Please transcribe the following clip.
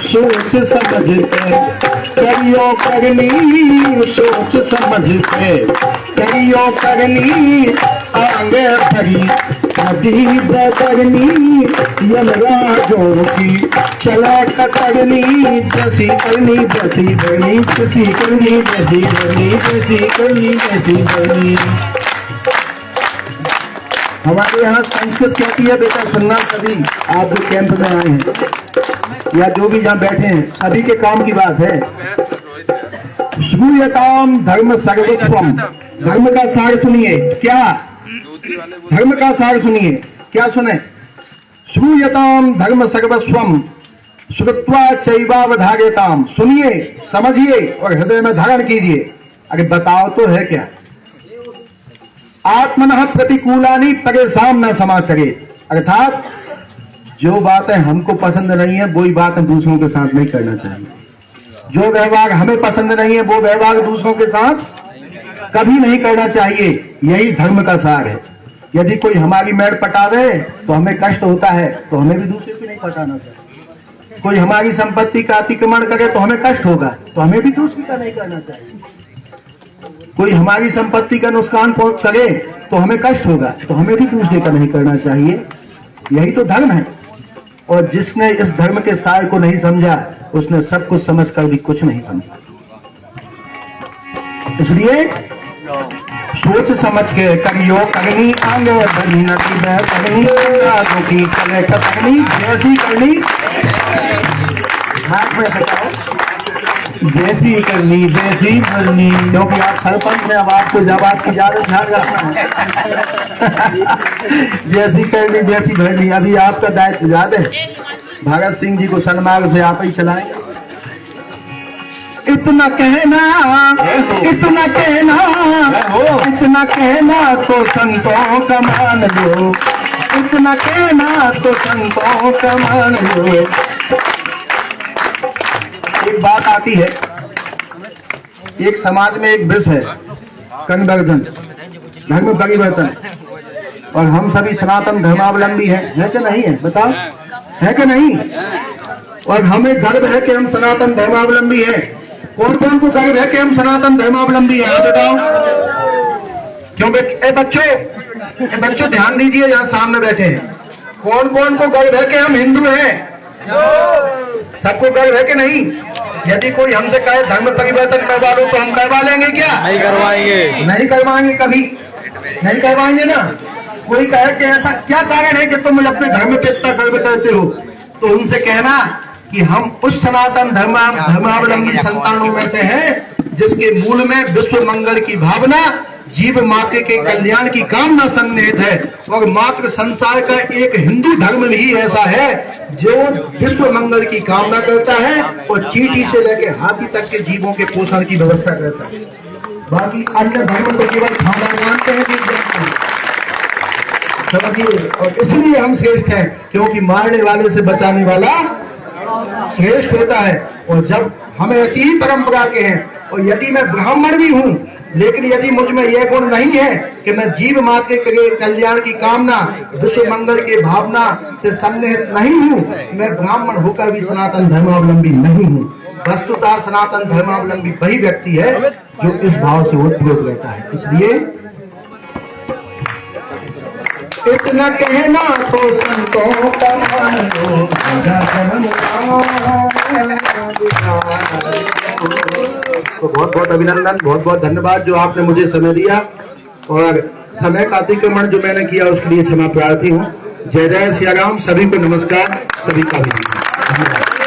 सोच समझ के करियो करनी, सोच समझ के करियो करनी, आगे भरी नदी बदरनी, यमराजों की चला कतरनी, जैसी करनी जैसी बनी, जैसी करनी जैसी बनी, जैसी करनी जैसी बनी। हमारे यहाँ संस्कृत कहती है, बेटा सुनना सभी, आप जो कैंप में आए हैं या जो भी जहाँ बैठे हैं, सभी के काम की बात है। श्रूयताम धर्म सर्वस्वम, धर्म का सार सुनिए। क्या धर्म का सार सुनिए, क्या सुने? श्रूयताम धर्म सर्वस्वम श्रुत्वा चैवावधार्यताम, सुनिए समझिए और हृदय में धारण कीजिए। अरे बताओ तो है क्या? आत्मनः प्रतिकूलानि परेशान न समाचरे, अर्थात जो बातें हमको पसंद नहीं है वही बातें दूसरों के साथ नहीं करना चाहिए। जो व्यवहार हमें पसंद नहीं है वो व्यवहार दूसरों के साथ कभी नहीं करना चाहिए। यही धर्म का सार है। यदि कोई हमारी मेड़ पटावे तो हमें कष्ट होता है, तो हमें भी दूसरे की नहीं पटाना चाहिए। कोई हमारी संपत्ति का अतिक्रमण करे तो हमें कष्ट होगा, तो हमें भी दूसरे का नहीं करना चाहिए। कोई हमारी संपत्ति का नुकसान करे तो हमें कष्ट होगा, तो हमें भी दूसरे का नहीं करना चाहिए। यही तो धर्म है। और जिसने इस धर्म के सार को नहीं समझा उसने सब कुछ समझकर भी कुछ नहीं समझा। इसलिए सोच समझ के करियो करनी, आगे बढ़नी नदी में करनी, आगों की चले कतरनी, जैसी करनी हाथ में बताओ, जैसी करनी जैसी भरनी। क्योंकि आप सरपंच में अब आपको जवाब की ज्यादा ध्यान रखना है। जैसी करनी जैसी भरनी, अभी आपका दायित्व ज्यादा है। भगत सिंह जी को सन्मार्ग से आप ही चलाएंगे। इतना कहना, इतना कहना, इतना कहना तो संतों का मान लो, इतना कहना तो संतों का मान लो। एक बात आती है, एक समाज में एक विष है कन्वर्जन, धर्म परिवर्तन, और हम सभी सनातन धर्मावलंबी हैं, है कि नहीं है? बताओ, है कि नहीं? और हमें गर्व है कि हम सनातन धर्मावलंबी हैं। कौन कौन को गर्व है कि हम सनातन धर्मावलंबी हैं? बताओ। क्यों बच्चों ध्यान दीजिए, यहाँ सामने बैठे हैं। कौन कौन को गर्व है कि हम हिंदू हैं? सबको गर्व है कि नहीं? यदि कोई हमसे कहे धर्म परिवर्तन करवा लो तो हम करवा लेंगे क्या? नहीं करवाएंगे, नहीं करवाएंगे, कभी नहीं करवाएंगे ना। कोई कहे कि ऐसा क्या कारण है कि तुम अपने धर्म पे इतना गर्व करते हो, तो उनसे कहना कि हम उस सनातन धर्मावलंबी संतानों में से हैं जिसके मूल में विश्व मंगल की भावना, जीव मात्र के कल्याण की कामना सन्निहित है। और मात्र संसार का एक हिंदू धर्म ही ऐसा है जो विश्व मंगल की कामना करता है और चींटी से लेकर हाथी तक के जीवों के पोषण की व्यवस्था करता है। बाकी अन्य धर्म को केवल खाना मानते हैं, समझिए। और इसलिए हम श्रेष्ठ हैं क्योंकि मारने वाले से बचाने वाला श्रेष्ठ होता है। और जब हम ऐसी ही परंपरा के हैं, और यदि मैं ब्राह्मण भी हूँ लेकिन यदि मुझ में यह गुण नहीं है कि मैं जीव मात्र के कल्याण की कामना, विश्व मंगल के भावना से सन्निहित नहीं हूँ, मैं ब्राह्मण होकर भी सनातन धर्मावलंबी नहीं हूँ। वस्तुतः सनातन धर्मावलंबी वही व्यक्ति है जो इस भाव से उद्भूत रहता है। इसलिए इतना कहना तो संतों का मान लो, तो बहुत बहुत अभिनंदन, बहुत बहुत धन्यवाद जो आपने मुझे समय दिया, और समय का अतिक्रमण जो मैंने किया उसके लिए क्षमा प्रार्थी हूँ। जय जय सिया राम। सभी को नमस्कार, सभी का धन्यवाद।